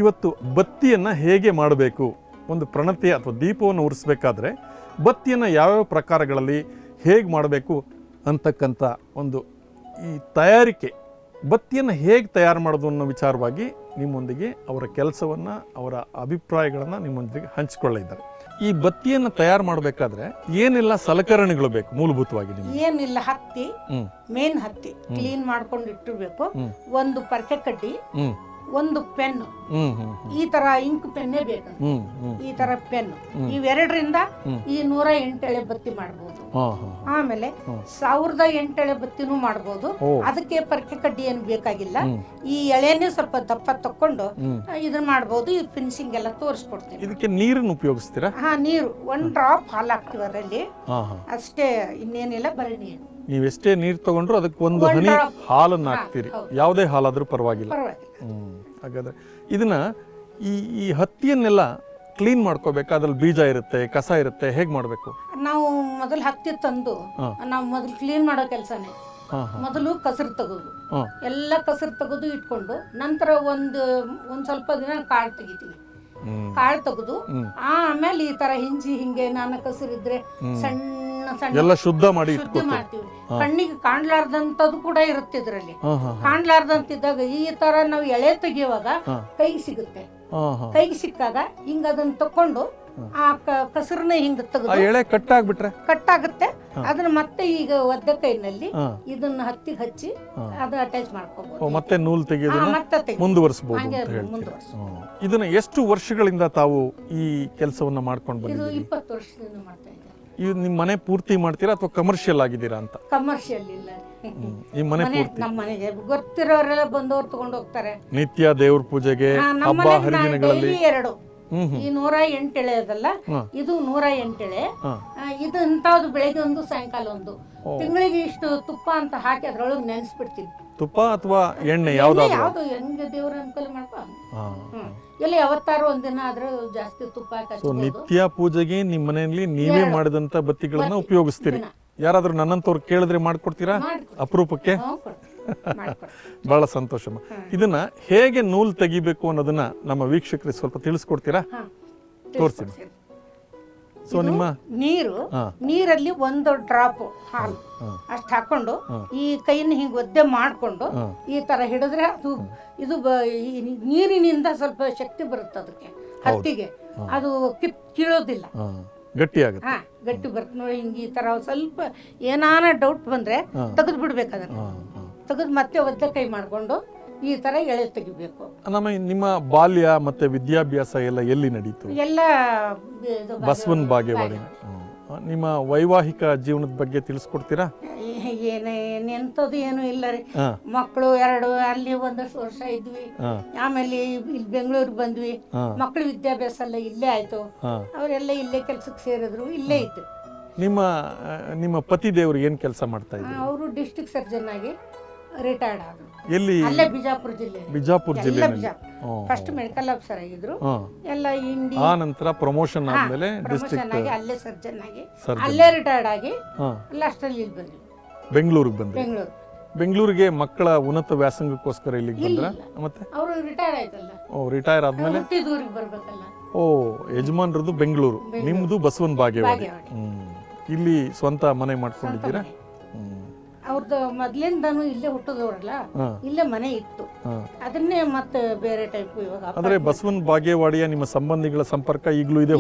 ಇವತ್ತು ಬತ್ತಿಯನ್ನು ಹೇಗೆ ಮಾಡಬೇಕು, ಒಂದು ಪ್ರಣತೆ ಅಥವಾ ದೀಪವನ್ನು ಉರಿಸಬೇಕಾದ್ರೆ ಬತ್ತಿಯನ್ನು ಯಾವ್ಯಾವ ಪ್ರಕಾರಗಳಲ್ಲಿ ಹೇಗೆ ಮಾಡಬೇಕು ಅಂತಕ್ಕಂಥ ಒಂದು ಈ ತಯಾರಿಕೆ, ಬತ್ತಿಯನ್ನು ಹೇಗೆ ತಯಾರು ಮಾಡೋದು ಅನ್ನೋ ವಿಚಾರವಾಗಿ ನಿಮ್ಮೊಂದಿಗೆ ಅವರ ಕೆಲಸವನ್ನು, ಅವರ ಅಭಿಪ್ರಾಯಗಳನ್ನು ನಿಮ್ಮೊಂದಿಗೆ ಹಂಚಿಕೊಳ್ಳಿದ್ದಾರೆ. ಈ ಬತ್ತಿಯನ್ನು ತಯಾರು ಮಾಡಬೇಕಾದ್ರೆ ಏನೆಲ್ಲ ಸಲಕರಣೆಗಳು ಬೇಕು ಮೂಲಭೂತವಾಗಿ? ನಿಮಗೆ ಏನಿಲ್ಲ, ಹತ್ತಿ, ಮೇನ್ ಹತ್ತಿ ಕ್ಲೀನ್ ಮಾಡ್ಕೊಂಡು ಇಟ್ಟಿರ್ಬೇಕು, ಒಂದು ಪರ್ಕೆ ಕಡ್ಡಿ, ಒಂದು ಪೆನ್, ಈ ತರ ಇಂಕ್ ಪೆನ್ನೇ ಬೇಕು, ಈ ತರ ಪೆನ್, ಇವೆರಡರಿಂದ ಈ 108 ಎಳೆ ಬತ್ತಿ ಮಾಡಬಹುದು. ಆಮೇಲೆ 1008 ಎಳೆ ಬತ್ತಿನೂ ಮಾಡಬಹುದು. ಅದಕ್ಕೆ ಪರ್ಕೆ ಕಡ್ಡಿ ಏನು ಬೇಕಾಗಿಲ್ಲ, ಈ ಎಳೆನೇ ಸ್ವಲ್ಪ ದಪ್ಪ ತಕೊಂಡು ಇದನ್ನ ಮಾಡಬಹುದು. ಈ ಫಿನಿಶಿಂಗ್ ಎಲ್ಲ ತೋರಿಸ್ಕೊಡ್ತೀನಿ. ಇದಕ್ಕೆ ನೀರನ್ನು ಉಪಯೋಗಿಸ್ತೀರಾ? ಹಾ, ನೀರು 1 ಡ್ರಾಪ್ ಹಾಲು ಹಾಕ್ತಿವಿ ಅದರಲ್ಲಿ, ಅಷ್ಟೇ, ಇನ್ನೇನಿಲ್ಲ, ಬರೀ ನೀರು. ನೀವೆಷ್ಟೇ ನೀರು ತಗೊಂಡ್ರು ಅದಕ್ಕೆ ಒಂದು ಹನಿ ಹಾಲನ್ನು ಹಾಕ್ತೀರಿ, ಯಾವುದೇ ಹಾಲಾದ್ರೂ ಪರವಾಗಿಲ್ಲ. ಹಾಗಾದ್ರೆ ಇದನ್ನ ಈ ಹತ್ತಿಯನ್ನೆಲ್ಲ ಕ್ಲೀನ್ ಮಾಡ್ಕೋಬೇಕು, ಅದ್ರಲ್ಲಿ ಬೀಜ ಇರುತ್ತೆ, ಕಸ ಇರುತ್ತೆ, ಹೇಗೆ ಮಾಡಬೇಕು? ನಾವು ಮೊದಲು ಹತ್ತಿ ತಂದು ನಾವು ಮೊದಲು ಕ್ಲೀನ್ ಮಾಡೋ ಕೆಲಸನೇ. ಮೊದಲು ಕಸರು ತೆಗೋದು, ಎಲ್ಲ ಕಸರು ತೆಗೆದು ಇಟ್ಕೊಂಡು ನಂತರ ಒಂದು ಸ್ವಲ್ಪ ದಿನ ಕಾಳು ತೆಗಿತೀವಿ. ಕಾಳು ತೆಗೆದು ಆಮೇಲೆ ಈ ತರ ಹಿಂಗೆ ನಾನ ಕಸರಿದ್ರೆ ಸಣ್ಣ ಸಣ್ಣ ಎಲ್ಲ ಶುದ್ಧ ಮಾಡ್ತೀವಿ. ಕಣ್ಣಿಗೆ ಕಾಣ್ಲಾರ್ದಂತದ್ದು ಕೂಡ ಇರುತ್ತೆ ಇದ್ರಲ್ಲಿ. ಕಾಣ್ಲಾರ್ದಂತಿದ್ದಾಗ ಈ ತರ ನಾವು ಎಳೆ ತೆಗಿಯುವಾಗ ಕೈಗೆ ಸಿಗುತ್ತೆ. ಕೈಗೆ ಸಿಕ್ಕಾಗ ಹಿಂಗ ಅದನ್ನ ತಕೊಂಡು ಆ ಕಸರನ್ನ ಹಿಂಗ ತೆಗೆದು ಎಳೆ ಕಟ್ಟಾಗುತ್ತೆ. ಅದನ್ನ ಮತ್ತೆ ಈಗ ಒದ್ದ ಕೈನಲ್ಲಿ ಇದನ್ನ ಹತ್ತಿಗೆ ಹಚ್ಚಿ ಅದನ್ನ ಅಟ್ಯಾಚ್ ಮಾಡ್ಕೋಬಹುದು. ಮತ್ತೆ ನೂಲ್ ತೆಗೆಯೋದನ್ನ ಮುಂದುವರಿಸಬಹುದು. ಇದನ್ನ ಎಷ್ಟು ವರ್ಷಗಳಿಂದ ತಾವು ಈ ಕೆಲಸವನ್ನ ಮಾಡ್ಕೊಂಡು ಬಂದಿದ್ದೀರಿ? 20 ವರ್ಷದಿಂದ ಮಾಡ್ತಾ ಇದ್ದೀನಿ. ಇದು ನಿಮ್ಮ ಮನೆ ಪೂರ್ತಿ ಮಾಡ್ತೀರಾ ಅಥವಾ ಕಮರ್ಷಿಯಲ್ ಆಗಿದ್ದೀರಾ ಅಂತ? ಕಮರ್ಷಿಯಲ್ ಇಲ್ಲ, ಈ ಮನೆ ಪೂರ್ತಿ ನಮ್ಮ ಮನೆಗೆ ಗೊತ್ತಿರೋರೆಲ್ಲ ಬಂದವರು ತಗೊಂಡು ಹೋಗ್ತಾರೆ. ನಿತ್ಯ ದೇವ್ರ ಪೂಜೆಗೆ, ಹಬ್ಬ ಹರಿದಿನಗಳಲ್ಲಿ 2 ಈ 108 ಎಳೆ ಅದಲ್ಲ, ಇದು 108 ಎಳೆ. ಇದು ಇಂಥದ್ದು ಬೆಳಗ್ಗೆ ಒಂದು, ಸಾಯಂಕಾಲ ಒಂದು. ತಿಂಗಳಿಗೆ ಇಷ್ಟು ತುಪ್ಪ ಅಂತ ಹಾಕಿ ಅದ್ರೊಳಗೆ ನೆನೆಸ್ಬಿಡ್ತೀನಿ. ತುಪ್ಪ ಅಥವಾ ಎಣ್ಣೆ ಯಾವ್ದು ಹೆಂಗೆ ದೇವ್ರ ಅನುಕೂಲ ಮಾಡ್ಕೊ ಎಲ್ಲ ಯಾವತ್ತಾರು ಒಂದಿನ ಆದ್ರೆ ಜಾಸ್ತಿ ತುಪ್ಪ ಹಾಕಿ. ನಿತ್ಯ ಪೂಜೆಗೆ ನಿಮ್ಮ ಮನೆಯಲ್ಲಿ ನೀವೇ ಮಾಡಿದಂತ ಬತ್ತಿಗಳನ್ನ ಉಪಯೋಗಿಸ್ತೀರಿ. ಯಾರಾದ್ರೂ ನನ್ನಂತವ್ರು ಕೇಳಿದ್ರೆ ಮಾಡ್ಕೊಡ್ತೀರಾ? ಅಪರೂಪಕ್ಕೆ ಬಹಳ ಸಂತೋಷಮ್ಮ. ಇದನ್ನ ಹೇಗೆ ನೂಲ್ ತೆಗಿಬೇಕು ಅನ್ನೋದನ್ನ ನಮ್ಮ ವೀಕ್ಷಕರಿಗೆ ಸ್ವಲ್ಪ ತಿಳಿಸ್ಕೊಡ್ತೀರಾ? ತೋರಿಸಿ. ಸೊ ನಿಮ್ಮ ನೀರಲ್ಲಿ 1 ಡ್ರಾಪ್ ಹಾಲು ಅಷ್ಟು ಹಾಕೊಂಡು ಈ ಕೈನ ಹಿಂಗ್ ಒದ್ದೆ ಮಾಡ್ಕೊಂಡು ಈ ತರ ಹಿಡಿದ್ರೆ ಅದು ಇದು ನೀರಿನಿಂದ ಸ್ವಲ್ಪ ಶಕ್ತಿ ಬರುತ್ತೆ ಅದಕ್ಕೆ, ಹತ್ತಿಗೆ. ಅದು ಕೀಳೋದಿಲ್ಲ, ಗಟ್ಟಿ ಆಗುತ್ತೆ. ಗಟ್ಟಿ ಬರುತ್ತೆ ನೋಡಿ. ಹಿಂಗೆ ಈ ತರ ಸ್ವಲ್ಪ ಏನಾನ ಡೌಟ್ ಬಂದ್ರೆ ತೆಗೆದು ಬಿಡ್ಬೇಕು. ಅದನ್ನ ತೆಗೆದು ಮತ್ತೆ ಒದ್ದೆ ಕೈ ಮಾಡ್ಕೊಂಡು ಈ ತರ ಎಳೆ ತೆಗಿಬೇಕು. ನಿಮ್ಮ ಬಾಲ್ಯ ಮತ್ತೆ ವಿದ್ಯಾಭ್ಯಾಸ ಎಲ್ಲ ಎಲ್ಲಿ ನಡೀತು? ಎಲ್ಲ ಬಸವನ ಬಾಗೇವಾಡಿ. ನಿಮ್ಮ ವೈವಾಹಿಕ ಜೀವನದ ಬಗ್ಗೆ ತಿಳಿಸ್ಕೊಡ್ತೀರಾ? ಎಂತದ್ದು ಏನು ಇಲ್ಲ ರೀ. ಮಕ್ಕಳು 2 ಅಲ್ಲಿ ಒಂದಷ್ಟು ವರ್ಷ ಇದ್ವಿ. ಆಮೇಲೆ ಇಲ್ಲಿ ಬೆಂಗಳೂರಿಗೆ ಬಂದ್ವಿ. ಮಕ್ಕಳು ವಿದ್ಯಾಭ್ಯಾಸ ಎಲ್ಲ ಇಲ್ಲೇ ಆಯ್ತು. ಅವರೆಲ್ಲ ಇಲ್ಲೇ ಕೆಲ್ಸಕ್ಕೆ ಸೇರಿದ್ರು, ಇಲ್ಲೇ ಇತ್ತು. ನಿಮ್ಮ ಪತಿ ದೇವರು ಏನ್ ಕೆಲಸ ಮಾಡ್ತಾ ಇದ್ರು? ಅವರು ಡಿಸ್ಟ್ರಿಕ್ಟ್ ಸರ್ಜನ್ ಆಗಿ ರಿಟೈರ್ಡ್ ಆದ್ರು. ಎಲ್ಲಿ? ಅಲ್ಲೇ ಬಿಜಾಪುರ ಜಿಲ್ಲೆ. ಫಸ್ಟ್ ಮೆಡಿಕಲ್ ಆಫೀಸರ್ ಆಗಿದ್ರು. ಎಲ್ಲ ಆ ನಂತರ ಪ್ರಮೋಷನ್ ಆದ್ಮೇಲೆ ಡಿಸ್ಟ್ರಿಕ್ಟ್ ಆಗಿ ಅಲ್ಲೇ ಸರ್ಜನ್ ಆಗಿ ಅಲ್ಲೇ ರಿಟೈರ್ಡ್ ಆಗಿ ಲಾಸ್ಟ್ ಅಲ್ಲಿ ಇಲ್ಲಿ ಬಂದ್ವಿ, ಬೆಂಗಳೂರಿಗೆ ಬಂದ್ವಿ. ಬೆಂಗಳೂರಿಗೆ ಮಕ್ಕಳ ಉನ್ನತ ವ್ಯಾಸಂಗಕ್ಕೋಸ್ಕರ ಇಲ್ಲಿಗೆ ಬಂದ್ರ? ಮತ್ತೆ ಅವರು ರಿಟೈರ್ ಆಯ್ತಲ್ಲ. ರಿಟೈರ್ ಆದ್ಮೇಲೆ ಬರ್ಬೇಕಲ್ಲ. ಯಜಮಾನ್ರದ್ದು ಬೆಂಗಳೂರು, ನಿಮ್ದು ಬಸವನ ಬಾಗೇವಾಡಿ. ಇಲ್ಲಿ ಸ್ವಂತ ಮನೆ ಮಾಡ್ಕೊಂಡಿದ್ದೀರಾ? ಅವ್ರದ್ದು ಮೊದ್ಲಿಂದಾನು ಇಲ್ಲೇ ಹುಟ್ಟದವ್ರಲ್ಲ, ಇಲ್ಲೇ ಮನೆ ಇತ್ತು. ಅದನ್ನೇ ಮತ್ತೆ ಬೇರೆ ಟೈಪ್ ಇವಾಗ. ಅಂದ್ರೆ ಬಸವನ ಬಾಗೇವಾಡಿಯ ನಿಮ್ಮ ಸಂಬಂಧಿಗಳ ಸಂಪರ್ಕ ಈಗಲೂ ಇದೆ?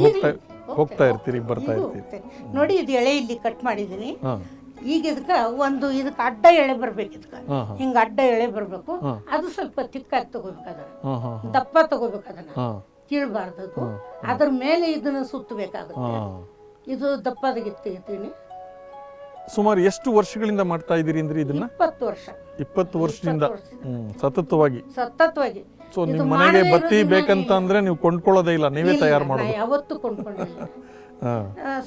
ಹೋಗ್ತಾ ಇರ್ತೀರಿ, ಬರ್ತಾ ಇರ್ತೀರಿ? ನೋಡಿ, ಇದು ಎಳೆ ಇಲ್ಲಿ ಕಟ್ ಮಾಡಿದೀನಿ. ಈಗ ಇದಕ್ಕೆ ಅಡ್ಡ ಎಳೆ ಬರ್ಬೇಕು. ಇದಕ್ಕೆ ಹಿಂಗ ಅಡ್ಡ ಎಳೆ ಬರ್ಬೇಕು. ಅದು ಸ್ವಲ್ಪ ತಿಕ್ಕಾಗಿ ತಗೋಬೇಕು, ಅದನ್ನ ದಪ್ಪ ತಗೋಬೇಕು, ಅದನ್ನ ಕೀಳ್ಬಾರ್ದು. ಅದ್ರ ಮೇಲೆ ಇದನ್ನ ಸುತ್ತಬೇಕಾಗುತ್ತೆ. ಇದು ದಪ್ಪದಾಗಿತ್ತೀನಿ. ಸುಮಾರು ಎಷ್ಟು ವರ್ಷಗಳಿಂದ ಮಾಡ್ತಾ ಇದ್ದೀರಿ ಅಂದ್ರೆ ಇದನ್ನ? 20 ವರ್ಷ. 20 ವರ್ಷದಿಂದ ಸತತವಾಗಿ. ಸೊ ನಿಮ್ಮ ಮನೆಗೆ ಬತ್ತಿ ಬೇಕಂತ ಅಂದ್ರೆ ನೀವು ಕೊಂಡ್ಕೊಳ್ಳೋದೇ ಇಲ್ಲ, ನೀವೇ ತಯಾರು ಮಾಡೋದು? ಯಾವತ್ತೂ ಕೊಂಡ್ಕೊಂಡಿಲ್ಲ.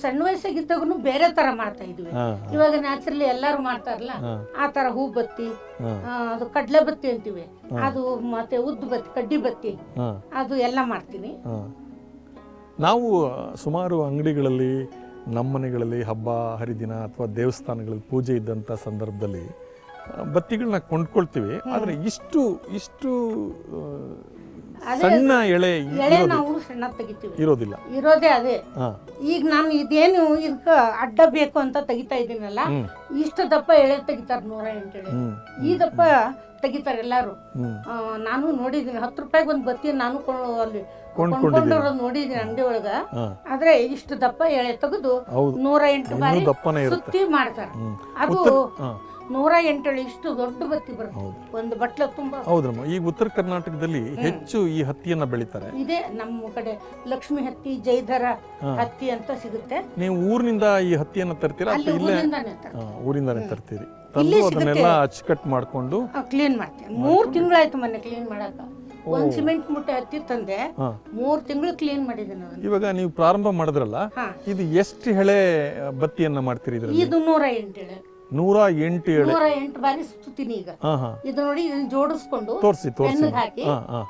ಸಣ್ಣ ವಯಸ್ಸಾಗಿದ್ದಾಗೂ ಬೇರೆ ತರ ಮಾಡ್ತಾ ಇದ್ವಿ. ಇವಾಗ ನ್ಯಾಚುರಲಿ ಎಲ್ಲಾರು ಮಾಡ್ತಾರಲ್ಲ ಆ ತರ ಹೂ ಬತ್ತಿ, ಅದು ಕಡ್ಲೆ ಬತ್ತಿ ಅಂತೀವಿ, ಅದು ಮತ್ತೆ ಉದ್ದು ಬತ್ತಿ, ಕಡ್ಡಿ ಬತ್ತಿ, ಅದು ಎಲ್ಲ ಮಾಡ್ತೀನಿ. ನಾವು ಸುಮಾರು ಅಂಗಡಿಗಳಲ್ಲಿ, ನಮ್ಮ ಮನೆಗಳಲ್ಲಿ ಹಬ್ಬ ಹರಿದಿನ ಅಥವಾ ದೇವಸ್ಥಾನಗಳಲ್ಲಿ ಪೂಜೆ ಇದ್ದಂಥ ಸಂದರ್ಭದಲ್ಲಿ ಬತ್ತಿಗಳನ್ನ ಕೊಂಡ್ಕೊಳ್ತೀವಿ. ಆದರೆ ಇಷ್ಟು ಸಣ್ಣ ಎಳೆ ಎಳೆ ನಾವು ಸಣ್ಣ ತೆಗಿತೀವಿ, ಇರೋದಿಲ್ಲ. ಇರೋದೇ ಅದೇ. ಹಾ. ಈಗ ನಾನು ಇದೇನು ಇದಕ್ಕ ಅಡ್ಡ ಬೇಕು ಅಂತ ತೆಗಿತಾ ಇದ್ದೀನಲ್ಲ, ಇಷ್ಟು ದಪ್ಪ ಎಳೆ ತೆಗಿತಾರೆ, 108 ಎಳೆ. ಈ ದಪ್ಪ ತೆಗಿತಾರೆ ಎಲ್ಲಾರು. ನಾನು ನೋಡಿದ್ದೀನಿ, 10 ರೂಪಾಯಿಗೆ ಒಂದು ಬತ್ತಿ ನಾನು ಅಲ್ಲಿ ಕೊಂಡ್ಕೊಂಡಿರೋದು ನೋಡಿದ್ದೀನಿ ಅಂಗಡಿ ಒಳಗ. ಆದ್ರೆ ಇಷ್ಟು ದಪ್ಪ ಎಳೆ ತೆಗೆದು 108 ಬಾರಿ ಸುತ್ತಿ ಮಾಡ್ತಾರೆ. ಅದು 108 ಎಳೆ ಇಷ್ಟು ದೊಡ್ಡ ಬತ್ತಿ ಬರುತ್ತೆ, ಒಂದು ಬಟ್ಲ ತುಂಬಾ. ಹೌದ್ರಮ್ಮ. ಈಗ ಉತ್ತರ ಕರ್ನಾಟಕದಲ್ಲಿ ಹೆಚ್ಚು ಈ ಹತ್ತಿಯನ್ನ ಬೆಳಿತಾರೆ. ಇದೆ ನಮ್ಮ ಕಡೆ ಲಕ್ಷ್ಮಿ ಹತ್ತಿ, ಜೈಧರ ಹತ್ತಿ ಅಂತ ಸಿಗುತ್ತೆ. ನೀವು ಊರಿನಿಂದ ಈ ಹತ್ತಿಯನ್ನ ತರ್ತೀರಾ ಅಥವಾ ಇಲ್ಲೇ? ಊರಿಂದಾನೆ ತರ್ತೀರಿ. ತಂದು ಅದನ್ನೆಲ್ಲ ಅಚ್ಚುಕಟ್ಟು ಮಾಡ್ಕೊಂಡು ಕ್ಲೀನ್ ಮಾಡ್ತೀವಿ. 3 ತಿಂಗಳಾಯ್ತು ಮೊನ್ನೆ ಕ್ಲೀನ್ ಮಾಡಾಕ. ಒಂದ್ ಸಿಮೆಂಟ್ ಮುಟ್ಟೆ ಹತ್ತಿ ತಂದೆ, 3 ತಿಂಗಳು ಕ್ಲೀನ್ ಮಾಡಿದ್ದೀನಿ ಅದನ್ನ. ಇವಾಗ ನೀವು ಪ್ರಾರಂಭ ಮಾಡಿದ್ರಲ್ಲ, ಇದು ಎಷ್ಟು ಎಳೆ ಬತ್ತಿಯನ್ನ ಮಾಡ್ತೀರಿ ಇದ್ರಲ್ಲಿ? ಇದು 108 ಎಳೆ. 108 ಎಳೆ. 108 ಬಾರಿ ಸುತ್ತೀನಿ ಈಗ. ಇದು ನೋಡಿ, ಇದನ್ನ ಜೋಡಿಸ್ಕೊಂಡು ಪೆನ್ನಿಗೆ ಹಾಕಿ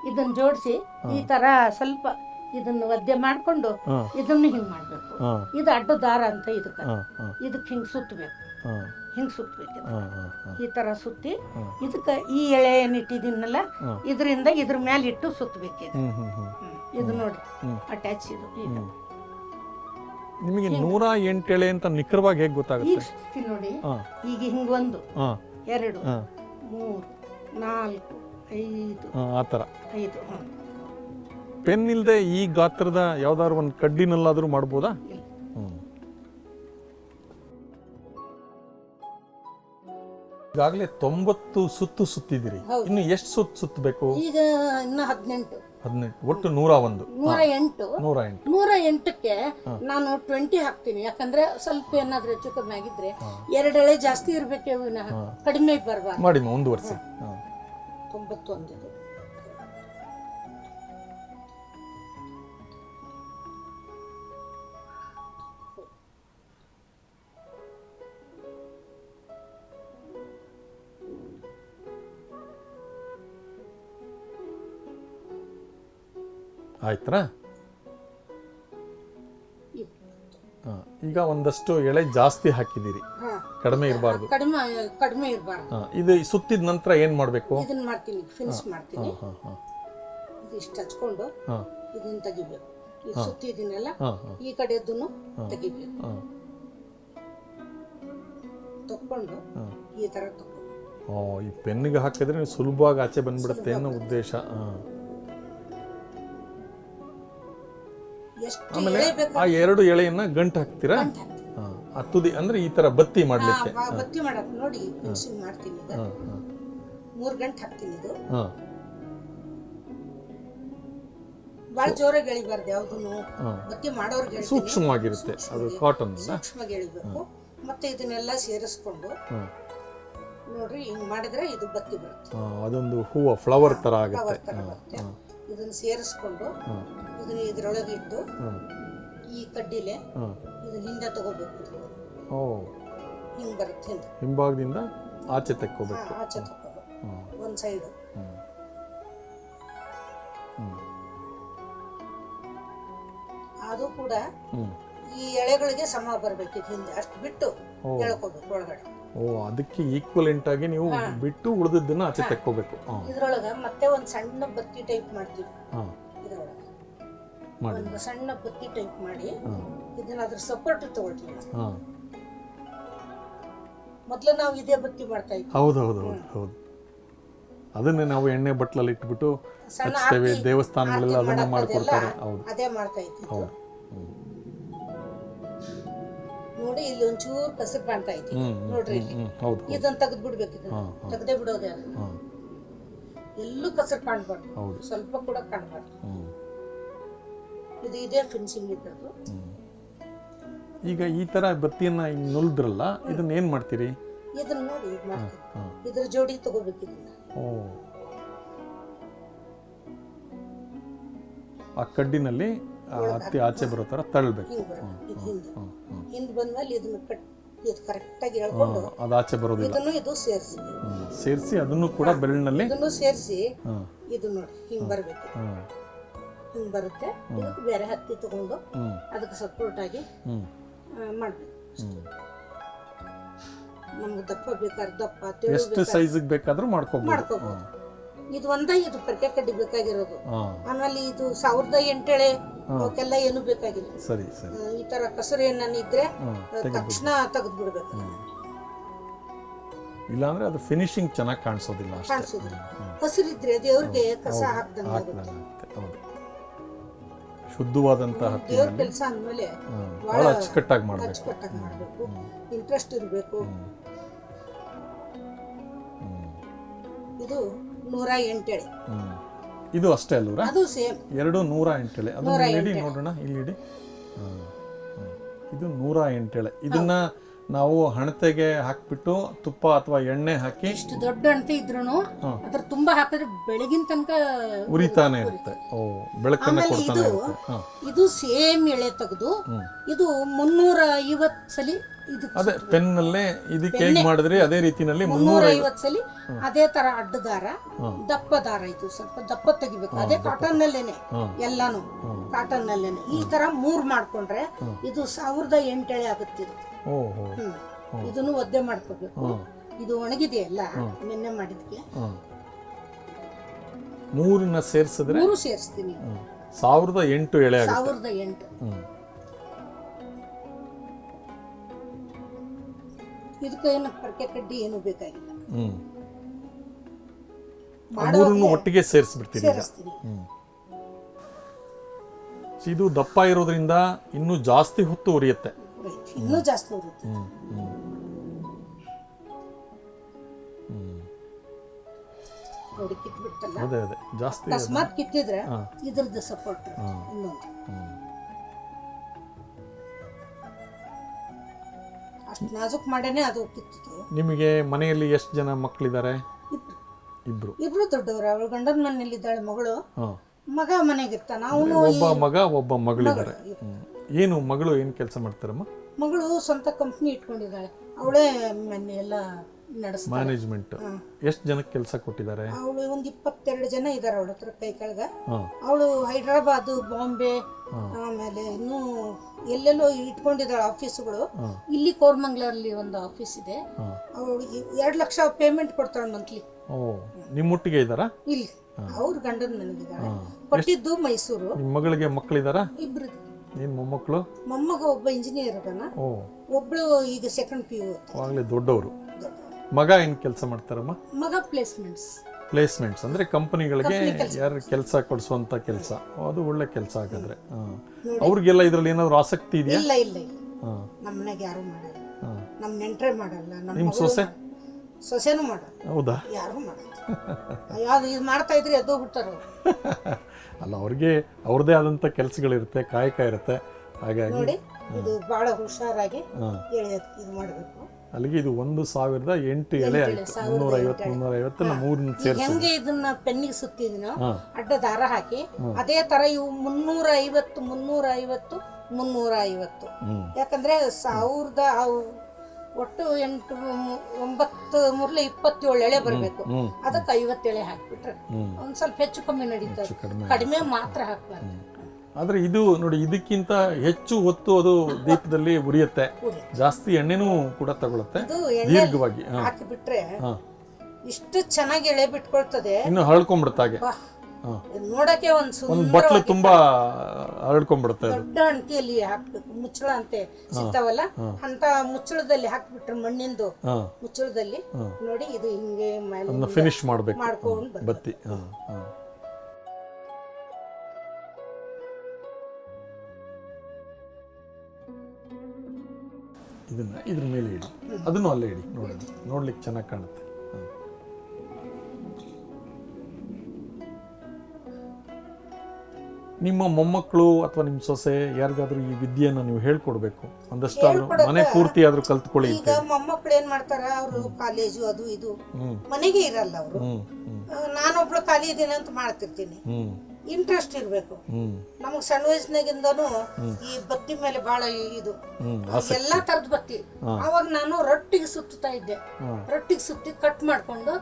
ಇದನ್ನ ಜೋಡಿಸಿ ಈ ತರ ಸ್ವಲ್ಪ ಇದನ್ನ ಒದ್ದೆ ಮಾಡ್ಕೊಂಡು ಇದನ್ನ ಹಿಂಗ್ ಮಾಡ್ಬೇಕು. ಇದು ಅಡ್ಡ ದಾರ ಅಂತ ಇದಕ್ಕೆ ಹಿಂಗ್ ಸುತ್ತಬೇಕು, ಹಿಂಗ್ ಸುತ್ತಬೇಕು. ಈ ತರ ಸುತ್ತಿ ಇದಕ್ಕೆ ಈ ಎಳೆ ಏನಿಟ್ಟಿದ್ದೀನಲ್ಲ ಇದರಿಂದ ಇದ್ರ ಮೇಲೆ ಇಟ್ಟು ಸುತ್ತಬೇಕು. ಇದು ನೋಡಿ ಅಟ್ಯಾಚ್. ಇದು ಈಗ ನಿಮಗೆ 108 ಎಳೆ ಅಂತ ನಿಖರವಾಗಿ ಹೇಗೆ ಗೊತ್ತಾಗುತ್ತೆ? ಈಗ ಸುತ್ತಿ ನೋಡಿ, ಈಗ ಹಿಂಗ್ 1 2 3 4 5 ಆ ಥರ 5. ಪೆನ್ ಇಲ್ಲದೆ ಈ ಗಾತ್ರದ ಯಾವ್ದಾದ್ರು ಒಂದು ಕಡ್ಡಿನಲ್ಲಾದ್ರೂ ಮಾಡ್ಬೋದಾ? ಈಗಾಗಲೇ 90 ಸುತ್ತು ಸುತ್ತಿದಿರಿ, ಇನ್ನು ಎಷ್ಟು ಸುತ್ತು ಸುತ್ತಬೇಕು? ಈಗ ಇನ್ನು 18. ಒಟ್ಟು 101. 108ಕ್ಕೆ ನಾನು 20 ಹಾಕ್ತೀನಿ. ಯಾಕಂದ್ರೆ ಸ್ವಲ್ಪ ಏನಾದ್ರೂ ಹೆಚ್ಚು ಕಮ್ಮಿ ಆಗಿದ್ರೆ 2 ಎಳೆ ಜಾಸ್ತಿ ಇರ್ಬೇಕು, ಕಡಿಮೆ ಬರಬಾರ್ದು. ಮಾಡಿ ಮುಂದುವರಿಸಿ. 91. ಆಯ್ತಾ? ಈಗ ಒಂದಷ್ಟು ಎಳೆ ಜಾಸ್ತಿ ಹಾಕಿದ್ದೀರಿ, ಕಡಿಮೆ ಇರಬಾರ್ದು. ಕಡಿಮೆ ಇರಬಾರ್ದು. ಇದು ಸುತ್ತಿದ ನಂತರ ಏನ್ ಮಾಡ್ಬೇಕು? ಇದನ್ನ ಮಾಡ್ತೀನಿ, ಫಿನಿಶ್ ಮಾಡ್ತೀನಿ. ಇಷ್ಟು ಹಚ್ಕೊಂಡು ಇದನ್ನ ತೆಗಿಬೇಕು. ಇದು ಸುತ್ತಿದ್ದೀನಲ್ಲ, ಈ ಕಡೆದನ್ನು ತೆಗಿಬೇಕು. ತಕ್ಕೊಂಡು ಈ ತರ ತಕ್ಕೊಂಡು ಈ ಪೆನ್ನಿಗೆ ಹಾಕಿದ್ರೆ ಸುಲಭವಾಗಿ ಆಚೆ ಬಂದ್ಬಿಡುತ್ತೆ ಅನ್ನೋ ಉದ್ದೇಶ. ಆಮೇಲೆ ಆ 2 ಎಳೆಯನ್ನ ಗಂಟು ಹಾಕ್ತೀರಾ? ತುದಿ ಅಂದ್ರೆ ಈ ತರ ಬತ್ತಿ ಮಾಡ್ಲಿಕ್ಕೆ. ಬತ್ತಿ ಮಾಡಕ್ ನೋಡಿ ಫಿನಿಶಿಂಗ್ ಮಾಡ್ತೀನಿ. ಈಗ 3 ಗಂಟು ಹಾಕ್ತೀನಿ. ಇದು ಬಹಳ ಜೋರಾಗಿ ಎಳಿಬಾರ್ದು, ಯಾವ್ದನ್ನು ಬತ್ತಿ ಮಾಡೋರ್ಗೆ ಸೂಕ್ಷ್ಮವಾಗಿರುತ್ತೆ. ಅದು ಕಾಟನ್ ಸೂಕ್ಷ್ಮವಾಗಿ ಎಳಿಬೇಕು. ಮತ್ತೆ ಇದನ್ನೆಲ್ಲ ಸೇರಿಸ್ಕೊಂಡು ನೋಡ್ರಿ ಹಿಂಗ್ ಮಾಡಿದ್ರೆ ಇದು ಬತ್ತಿ ಬರುತ್ತೆ. ಅದೊಂದು ಹೂವು ಫ್ಲವರ್ ತರ ಆಗುತ್ತೆ. ಇದನ್ನ ಸೇರಿಸ್ಕೊಂಡು ಇದನ್ನ ಇದ್ರೊಳಗೆ ಇಟ್ಟು ಈ ಕಡ್ಡಿಲೆ ಇದನ್ನ ಹಿಂದೆ ತಗೋಬೇಕು. ಹಿಂಗ್ ಬರುತ್ತೆ, ಹಿಂಭಾಗದಿಂದ ಆಚೆ ತಕ್ಕೋಬೇಕು. ಆಚೆ ತಕ್ಕೋಬೇಕು ಒಂದ್ ಸೈಡ್. ಅದು ಕೂಡ ಈ ಎಳೆಗಳಿಗೆ ಸಮ ಬರ್ಬೇಕು. ಹಿಂದೆ ಅಷ್ಟು ಬಿಟ್ಟು ಎಳ್ಕೋಬೇಕು ಒಳಗಡೆ. ಅದಕ್ಕೆ ಈಕ್ವಲೆಂಟ್ ಆಗಿ ನೀವು ಬಿಟ್ಟು ಉಳಿದದ್ದನ್ನ ಆಚೆ ತಕ್ಕೋಬೇಕು. ಇದ್ರೊಳಗ ಮತ್ತೆ ಒಂದ್ ಸಣ್ಣ ಬತ್ತಿ ಟೈಪ್ ಮಾಡ್ತೀವಿ. ಇದ್ರೊಳಗ ಒಂದು ಸಣ್ಣ ಬತ್ತಿ ಟೈಪ್ ಮಾಡಿ ಇದನ್ನ ಅದ್ರ ಸಪೋರ್ಟ್ ತಗೊಳ್ತೀವಿ. ಮೊದ್ಲು ನಾವು ಇದೇ ಬತ್ತಿ ಮಾಡ್ತಾ ಇದ್ವಿ. ಹೌದು. ಅದನ್ನೇ ನಾವು ಎಣ್ಣೆ ಬಟ್ಲಲ್ಲಿ ಇಟ್ಬಿಟ್ಟು ಹಚ್ತೇವೆ. ದೇವಸ್ಥಾನಗಳೆಲ್ಲ ಅದನ್ನ ಮಾಡ್ಕೊಡ್ತಾರೆ. ಅದೇ ಮಾಡ್ತಾ ಇದ್ವಿ. ನೋಡಿ ಇಲ್ಲಿ ಒಂಚೂರು ಕಸರು ಕಾಣ್ತಾ ಐತಿ ನೋಡ್ರಿ. ಇದನ್ನ ತೆಗೆದು ಬಿಡ್ಬೇಕು. ಇದನ್ನ ತೆಗೆದೇ ಬಿಡೋದೇ. ಎಲ್ಲೂ ಕಸರು ಕಾಣ್ಬಾರ್ದು, ಸ್ವಲ್ಪ ಕೂಡ ಕಾಣ್ಬಾರ್ದು. ಇದು ಇದೇ ಫಿನಿಶಿಂಗ್ ಇದ್ದದ್ದು. ಈಗ ಈ ತರ ಬತ್ತಿಯನ್ನ ನುಲ್ದ್ರಲ್ಲ, ಇದನ್ನ ಏನ್ ಮಾಡ್ತೀರಿ? ಇದನ್ನ ನೋಡಿ ಇದು ಮಾಡ್ತೀವಿ. ಇದ್ರ ಜೋಡಿ ತಗೋಬೇಕು. ಇದನ್ನ ಆ ಕಡ್ಡಿನಲ್ಲಿ ಹತ್ತಿ ಆಚೆ ಬರೋ ತರ ತಳ್ಳಬೇಕು. ಹಿಂದೆ ಬಂದ್ಮೇಲೆ ಇದನ್ನ ಇದು ಕರೆಕ್ಟ್ ಆಗಿ ಹೇಳ್ಕೊಂಡು ಅದು ಆಚೆ ಬರೋದಿಲ್ಲ. ಇದನ್ನು ಇದು ಸೇರಿಸಿ ಅದನ್ನು ಕೂಡ ಬೆರಳಿನಲ್ಲಿ ಇದನ್ನು ಸೇರಿಸಿ ಇದು ನೋಡಿ ಹಿಂಗ್ ಬರಬೇಕು. ಹಿಂಗ್ ಬರುತ್ತೆ. ಇದಕ್ಕೆ ಬೇರೆ ಹತ್ತಿ ತಗೊಂಡು ಅದಕ್ಕೆ ಸಪೋರ್ಟ್ ಆಗಿ ಮಾಡ್ಬೇಕು. ನಮ್ಗೆ ದಪ್ಪ ಬೇಕಾದ್ರೆ ದಪ್ಪ, ಎಷ್ಟು ಸೈಜ್ ಬೇಕಾದ್ರೂ ಮಾಡ್ಕೋಬಹುದು. ಇದು ಇದು ಪರ್ಕೆ ಕಡ್ಡಿ ಬೇಕಾಗಿರೋದು. ಹಾ ಆಮೇಲೆ ಇದು 1008 ಎಳೆ ಅವಕ್ಕೆಲ್ಲ ಏನು ಬೇಕಾಗಿಲ್ಲ. ಸರಿ ಸರಿ. ಈ ತರ ಕಸರು ಏನಾನ ಇದ್ರೆ ತಕ್ಷಣ ತೆಗೆದು ಬಿಡ್ಬೇಕು. ಇಲ್ಲಾಂದ್ರೆ ಅದು ಫಿನಿಶಿಂಗ್ ಚೆನ್ನಾಗಿ ಕಾಣಿಸೋದಿಲ್ಲ ಅಷ್ಟೇ. ಕಾಣಿಸೋದಿಲ್ಲ. ಹಸಿರಿದ್ರೆ ದೇವ್ರಿಗೆ ಕಸ ಹಾಕ್ದಂಗೆ ಆಗುತ್ತೆ. ಹೌದು. ಶುದ್ಧವಾದಂತ ದೇವ್ರ ಕೆಲಸ ಅಂದ್ಮೇಲೆ ಬಹಳ ಅಚ್ಚುಕಟ್ಟಾಗಿ ಮಾಡಬೇಕು. ಅಚ್ಚುಕಟ್ಟಾಗಿ ಮಾಡಬೇಕು. ಇಂಟ್ರೆಸ್ಟ್ ಇರಬೇಕು. ಇದು 108 ಎಳೆ. ಇದು ಅಷ್ಟೇ ಅಲ್ವಾ? ಅದು ಸೇಮ್. ಎರಡು 108 ಎಳೆ. ಅದನ್ನ ಇಡಿ ನೋಡೋಣ, ಇಲ್ಲಿ ಇಡಿ. ಇದು 108 ಎಳೆ. ಇದನ್ನ ನಾವು ಹಣತೆಗೆ ಹಾಕ್ಬಿಟ್ಟು ತುಪ್ಪ ಅಥವಾ ಎಣ್ಣೆ ಹಾಕಿ, ಇಷ್ಟು ದೊಡ್ಡ ಹಣತೆ ಇದ್ರೂ ಅದ್ರ ತುಂಬಾ ಹಾಕಿದ್ರೆ ಬೆಳಗಿನ ತನಕ ಉರಿತಾನೆ ಇರುತ್ತೆ. ಓ, ಬೆಳಕನ್ನ ಕೊಡ್ತಾನೆ ಇರುತ್ತೆ. ಇದು ಸೇಮ್ ಎಳೆ ತೆಗೆದು ಇದು 350 ಸಲಿ. ಅದೇ ಪೆನ್ನಲ್ಲೇ ಇದಕ್ಕೆ ಹೇಗೆ ಮಾಡಿದ್ರಿ ಅದೇ ರೀತಿನಲ್ಲಿ 350 ಸಲಿ ಅದೇ ತರ ಅಡ್ಡ ದಾರ, ದಪ್ಪ ದಾರ. ಇದು ಸ್ವಲ್ಪ ದಪ್ಪ ತೆಗಿಬೇಕು. ಅದೇ ಕಾಟನ್ ನಲ್ಲೇನೆ ಎಲ್ಲಾನು, ಕಾಟನ್ ನಲ್ಲೇನೆ. ಈ ತರ 3 ಮಾಡ್ಕೊಂಡ್ರೆ ಇದು 1008 ಎಳೆ ಆಗುತ್ತೆ. ಇದನ್ನು ಒದ್ದೆ ಮಾಡ್ಕೋಬೇಕು. ಇದು ಒಣಗಿದೆಯಲ್ಲ ನಿನ್ನೆ ಮಾಡಿದ್ಕೆ 3 ಸೇರಿಸಿದ್ರೆ 3 ಸೇರಿಸ್ತೀನಿ. 1008 ಎಳೆ ಆಗುತ್ತೆ. 1008. ಇದಕ್ಕೆ ಏನು ಪರ್ಕೆ ಕಡ್ಡಿ ಏನು ಬೇಕಾಗಿಲ್ಲ. ಮೂರನ್ನು ಒಟ್ಟಿಗೆ ಸೇರಿಸ್ಬಿಡ್ತೀನಿ. ಸೇರಿಸ್ತೀನಿ. ಇದು ದಪ್ಪ ಇರೋದ್ರಿಂದ ಇನ್ನೂ ಜಾಸ್ತಿ ಹೊತ್ತು ಉರಿಯುತ್ತೆ. ಇನ್ನೂ ಜಾಸ್ತಿ ಉರಿಯುತ್ತೆ. ನೋಡಿ ಕಿತ್ಬಿಡ್ತಲ್ಲ. ಅದೇ ಅದೇ ಜಾಸ್ತಿ ಅಕಸ್ಮಾತ್ ಕಿತ್ತಿದ್ರೆ ಇದ್ರದ್ದು ಸಪೋರ್ಟ್ ಇನ್ನೊಂದು. ಅಷ್ಟು ನಾಜುಕ್ ಮಾಡೇನೆ ಅದು ಕಿತ್ತಿತು. ನಿಮಗೆ ಮನೆಯಲ್ಲಿ ಎಷ್ಟು ಜನ ಮಕ್ಕಳಿದ್ದಾರೆ? ಇಬ್ರು ದೊಡ್ಡವರು. ಅವಳು ಗಂಡನ ಮನೆಯಲ್ಲಿ ಇದ್ದಾಳೆ ಮಗಳು. ಮಗ ಮನೆಗಿರ್ತಾನ. ಅವನು ಒಬ್ಬ ಮಗ ಒಬ್ಬ ಮಗಳಿದ್ದಾರೆ. ಏನು ಮಗಳು ಏನು ಕೆಲಸ ಮಾಡ್ತಾರಮ್ಮ? ಮಗಳು ಸ್ವಂತ ಕಂಪ್ನಿ ಇಟ್ಕೊಂಡಿದ್ದಾಳೆ. ಅವಳೇ ಮನೆ ಎಲ್ಲ ನಡೆಸ್ತಾಳೆ. ಮ್ಯಾನೇಜ್ಮೆಂಟ್. ಎಷ್ಟು ಜನಕ್ಕೆ ಕೆಲಸ ಕೊಟ್ಟಿದ್ದಾರೆ? ಅವಳು ಒಂದು 22 ಜನ ಇದ್ದಾರೆ ಅವಳ ಹತ್ರ ಕೈ ಕೆಳಗ. ಅವಳು ಹೈದರಾಬಾದ್, ಬಾಂಬೆ, ಆಮೇಲೆ ಇನ್ನೂ ಎಲ್ಲೆಲ್ಲೋ ಇಟ್ಕೊಂಡಿದ್ದಾಳೆ ಆಫೀಸ್ಗಳು. ಇಲ್ಲಿ ಕೋರ್ಮಂಗ್ಲಲ್ಲಿ ಒಂದು ಆಫೀಸ್ ಇದೆ. ಅವಳು 2 ಲಕ್ಷ ಪೇಮೆಂಟ್ ಕೊಡ್ತಾಳೆ ಮಂತ್ಲಿ. ನಿಮ್ಮೊಟ್ಟಿಗೆ ಇದ್ದಾರಾ? ಇಲ್ಲಿ ಅವ್ರ ಗಂಡನ ಮನೆಗಿದ್ದಾಳೆ. ಕೊಟ್ಟಿದ್ದು ಮೈಸೂರು. ನಿಮ್ಮ ಮಗಳಿಗೆ ಮಕ್ಕಳಿದ್ದಾರಾ? ಇಬ್ರು. ಏನ್ ಮೊಮ್ಮಕ್ಕಳು? ಮೊಮ್ಮಗ ಒಬ್ಬ ಇಂಜಿನಿಯರ್ ಅದಾನ. ಒಬ್ಳು ಈಗ ಸೆಕೆಂಡ್ PU. ಆಗ್ಲೇ ದೊಡ್ಡವರು. ಮಗ ಏನ್ ಕೆಲಸ ಮಾಡ್ತಾರಮ್ಮ? ಮಗ ಪ್ಲೇಸ್ಮೆಂಟ್ಸ್ ಅಂದ್ರೆ ಕಂಪನಿಗಳಿಗೆ ಯಾರು ಕೆಲಸ ಕೊಡಿಸುವಂತ ಕೆಲಸ. ಅದು ಒಳ್ಳೆ ಕೆಲಸ ಹಾಗಾದ್ರೆ. ಅವ್ರಿಗೆಲ್ಲ ಇದ್ರಲ್ಲಿ ಏನಾದ್ರು ಆಸಕ್ತಿ ಇದೆಯಾ? ಇಲ್ಲ ಇಲ್ಲ ಇಲ್ಲ. ನಮ್ಮ ಮನೆಗೆ ಯಾರು ಮಾಡಲ್ಲ. ನಮ್ಮ ನೆಂಟ್ರೆ ಮಾಡಲ್ಲ. ನಿಮ್ಮ ಸೊಸೆನೂ ಮಾಡಲ್ಲ. ಹೌದಾ? ಯಾರು ಮಾಡಲ್ಲ. ಯಾವ್ದು ಇದು ಮಾಡ್ತಾ ಇದ್ರೆ ಎದ್ದು ಬಿಡ್ತಾರ. ಅಲ್ಲ, ಅವ್ರಿಗೆ ಅವ್ರದೇ ಆದಂತ ಕೆಲಸಗಳಿರುತ್ತೆ, ಕಾಯಕ ಇರುತ್ತೆ. ಹಾಗಾಗಿ ನೋಡಿ ಇದು ಬಹಳ ಹುಷಾರಾಗಿ ಇದು ಮಾಡಬೇಕು. ಅಲ್ಲಿಗೆ ಇದು 1008 ಎಳೆ ಆಯ್ತು. 350 350 ಸೇರಿಸಿ ಹೆಂಗೆ ಇದನ್ನ ಪೆನ್ನಿಗೆ ಸುತ್ತಿದಿನೋ ಅಡ್ಡ ದಾರ ಹಾಕಿ ಅದೇ ತರ ಇವು 350 ಯಾಕಂದ್ರೆ 1000 ಒಟ್ಟು 8 9 3 27 ಎಳೆ ಬರಬೇಕು. ಅದಕ್ಕೆ 50 ಎಳೆ ಹಾಕ್ಬಿಟ್ರೆ ಒಂದ್ ಸ್ವಲ್ಪ ಹೆಚ್ಚು ಕಮ್ಮಿ ನಡೀತದೆ. ಕಡಿಮೆ ಮಾತ್ರ ಹಾಕ್ಬಾರ್ದು. ಆದ್ರೆ ಇದು ನೋಡಿ, ಇದಕ್ಕಿಂತ ಹೆಚ್ಚು ಹೊತ್ತು ಅದು ದೀಪದಲ್ಲಿ ಉರಿಯುತ್ತೆ. ಜಾಸ್ತಿ ಎಣ್ಣೆನೂ ಕೂಡ ತಗೊಳುತ್ತೆ. ದೀರ್ಘವಾಗಿ ಹಾಕಿಬಿಟ್ರೆ ಇಷ್ಟು ಚೆನ್ನಾಗಿ ಎಳೆ ಬಿಟ್ಕೊಳ್ತದೆ. ಇನ್ನು ಹರಳ್ಕೊಂಡ್ಬಿಡುತ್ತೆ. ಹಾಗೆ ನೋಡಕ್ಕೆ ಒಂದು ಬಟ್ಲು ತುಂಬಾ ಹರಡ್ಕೊಂಡ್ಬಿಡುತ್ತೆ. ದೊಡ್ಡ ಅಣತಿಯಲ್ಲಿ ಹಾಕ್ಬೇಕು. ಮುಚ್ಚಳ ಅಂತೆ ಸಿಗ್ತಾವಲ್ಲ, ಅಂತ ಮುಚ್ಚಳದಲ್ಲಿ ಹಾಕ್ಬಿಟ್ರೆ ಮಣ್ಣಿಂದು ಮುಚ್ಚಳದಲ್ಲಿ ನೋಡಿ ಇದು ಹಿಂಗೆ ಫಿನಿಶ್ ಮಾಡ್ಕೊಂಡು ಬತ್ತಿ. ಇದನ್ನ ಇದ್ರ ಮೇಲೆ ಇಡಿ, ಅದನ್ನು ಅಲ್ಲೇ ಇಡಿ. ನೋಡ್ಲಿಕ್ಕೆ ಚೆನ್ನಾಗಿ ಕಾಣುತ್ತೆ. ನಿಮ್ಮ ಮೊಮ್ಮಕ್ಕಳು ಅಥವಾ ನಿಮ್ಮ ಸೊಸೆ ಯಾರಿಗಾದ್ರೂ ಈ ವಿದ್ಯೆಯನ್ನು ನೀವು ಹೇಳ್ಕೊಡ್ಬೇಕು. ಒಂದಷ್ಟಾದ್ರೂ ಮನೆ ಪೂರ್ತಿ ಆದ್ರೂ ಕಲ್ತ್ಕೊಳ್ಳಿ. ಈಗ ಮೊಮ್ಮಕ್ಕಳು ಏನ್ ಮಾಡ್ತಾರ, ಅವರು ಕಾಲೇಜು ಅದು ಇದು ಮನೆಗೆ ಇರಲ್ಲ. ಅವರು ನಾನೊಬ್ಳು ಖಾಲಿ ಇದೀನಿ ಅಂತ ಮಾಡ್ತಿರ್ತೀನಿ. ಇಂಟ್ರೆಸ್ಟ್ ಇರ್ಬೇಕು. ನಮಗ್ ಸಣ್ಣ ವಯಸ್ಸಿನಾಗಿಂದನು ಈ ಬತ್ತಿ ಮೇಲೆ ಬಹಳ ಇದು ಎಲ್ಲಾ ತರದ ಬತ್ತಿ. ಅವಾಗ ನಾನು ರೊಟ್ಟಿಗೆ ಸುತ್ತಾ ಇದ್ದೆ. ರೊಟ್ಟಿಗೆ ಸುತ್ತಿ ಕಟ್ ಮಾಡ್ಕೊಂಡು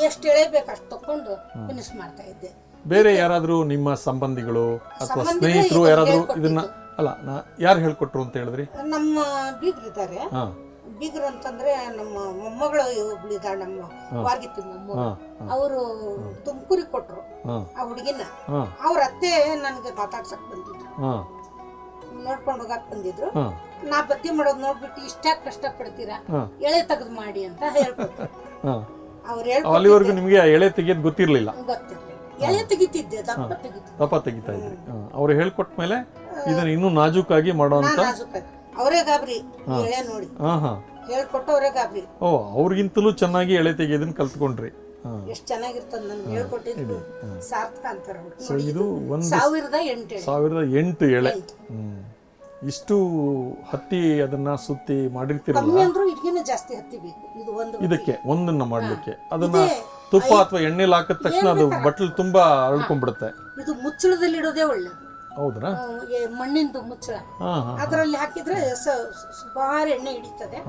ಎಷ್ಟು ಎಳೆ ಬೇಕು ಅಷ್ಟು ತಕೊಂಡು ಫಿನಿಶ್ ಮಾಡ್ತಾ ಇದ್ದೆ. ಬೇರೆ ಯಾರಾದ್ರೂ ನಿಮ್ಮ ಸಂಬಂಧಿಗಳು ಅಥವಾ ಸ್ನೇಹಿತರು ಯಾರಾದ್ರೂ ಇದನ್ನ ಯಾರು ಹೇಳ್ಕೊಟ್ರು ಅಂತ ಹೇಳಿದ್ರಿ? ನಮ್ಮ ಬೀಗ್ರಿದ್ದಾರೆ. ಬೀಗರು ಅಂತಂದ್ರೆ ನಮ್ಮ ಮೊಮ್ಮಗಳು ಒಬ್ಳಿದಾಳ, ನಮ್ಮ ವಾರ್ಗಿತ್ತಿ ಮೊಮ್ಮಗಳು. ಅವರು ತುಮಕೂರಿಗೆ ಕೊಟ್ರು ಆ ಹುಡುಗಿನ. ಅವ್ರ ಅತ್ತೆ ನನ್ಗೆ ಮಾತಾಡ್ಸಕ್ ಬಂದಿದ್ರು, ನೋಡ್ಕೊಂಡು ಹೋಗಕ್ ಬಂದಿದ್ರು. ನಾ ಬತ್ತಿ ಮಾಡೋದ್ ನೋಡ್ಬಿಟ್ಟು ಇಷ್ಟಾಕ್ ಕಷ್ಟ ಪಡ್ತೀರಾ, ಎಳೆ ತೆಗೆದು ಮಾಡಿ ಅಂತ ಹೇಳ್ಕೊಟ್ರು. ಅಲ್ಲಿವರೆಗೂ ನಿಮ್ಗೆ ಎಳೆ ತೆಗಿಯೋದು ಗೊತ್ತಿರ್ಲಿಲ್ಲ? ಗೊತ್ತಿರ್ಲಿಲ್ಲ. ಎಳೆ ತೆಗಿತಿದ್ದೆ, ದಪ್ಪ ತೆಗಿತಾ ಇದ್ರಿ. ಅವ್ರು ಹೇಳ್ಕೊಟ್ಟ ಮೇಲೆ ಇದನ್ನ ಇನ್ನೂ ನಾಜೂಕಾಗಿ ಮಾಡೋಂತ ಅವರೇ ಗಾಬ್ರಿ ಎಳೆ ನೋಡಿ ಹೇಳ್ಕೊಟ್ಟು ಅವರೇ ಗಾಬ್ರಿ. ಓ, ಅವ್ರಿಗಿಂತಲೂ ಚೆನ್ನಾಗಿ ಎಳೆ ತೆಗಿಯೋದನ್ನ ಕಲ್ತ್ಕೊಂಡ್ರಿ. ಎಷ್ಟ್ ಚೆನ್ನಾಗಿರ್ತದ ನನ್ಗೆ ಹೇಳ್ಕೊಟ್ಟಿದ್ದು. ಸಾರ್ಥಕ ಅಂತಾರ. ಸೊ ಇದು 1008 ಎಳೆ. ಇಷ್ಟು ಹತ್ತಿ ಅದನ್ನ ಸುತ್ತಿ ಮಾಡಿರ್ತೀರಲ್ಲ, ಕಮ್ಮಿ ಅಂದ್ರೂ ಇದಕ್ಕಿಂತ ಜಾಸ್ತಿ ಹತ್ತಿ ಬೇಕು. ಇದು ಒಂದು ಇದಕ್ಕೆ ಒಂದನ್ನ ಮಾಡ್ಲಿಕ್ಕೆ ಅದನ್ನ ತುಪ್ಪ ಅಥವಾ ಎಣ್ಣೆಲಿ ಹಾಕಿದ ತಕ್ಷಣ ಅದು ಬಟ್ಲು ತುಂಬಾ ಅಳ್ಕೊಂಡ್ಬಿಡುತ್ತೆ. ಇದು ಮುಚ್ಚಳದಲ್ಲಿ ಇಡೋದೇ ಒಳ್ಳೇದು. ಹೌದ್ರಾ? ಮಣ್ಣಿಂದು ಮುಚ್ಚಳ ಅದರಲ್ಲಿ ಹಾಕಿದ್ರೆ ಸುಮಾರು ಎಣ್ಣೆ ಹಿಡಿತದೆ.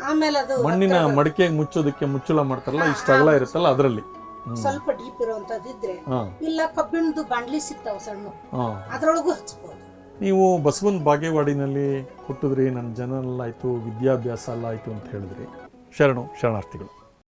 ಆಮೇಲೆ ಅದು ಮಣ್ಣಿನ ಮಡಿಕೆ ಮುಚ್ಚೋದಕ್ಕೆ ಮುಚ್ಚಳ ಮಾಡ್ತಾರಲ್ಲ, ಇಷ್ಟ ಅಗಲ ಇರುತ್ತಲ್ಲ ಅದರಲ್ಲಿ ಸ್ವಲ್ಪ ಡೀಪ್ ಇರುವಂತದಿದ್ರೆ, ಇಲ್ಲ ಕಬ್ಬಿಣದು ಬಾಂಡ್ಲಿ ಸಿಗ್ತಾವ ಸಣ್ಣ, ಅದ್ರೊಳಗೂ ಹಚ್ಬಹುದು. ನೀವು ಬಸವನ ಬಾಗೇವಾಡಿನಲ್ಲಿ ಹುಟ್ಟಿದ್ರಿ, ನನ್ನ ಜನ ಎಲ್ಲ ಆಯ್ತು, ವಿದ್ಯಾಭ್ಯಾಸ ಎಲ್ಲ ಆಯ್ತು ಅಂತ ಹೇಳಿದ್ರಿ. ಶರಣಾರ್ಥಿಗಳು.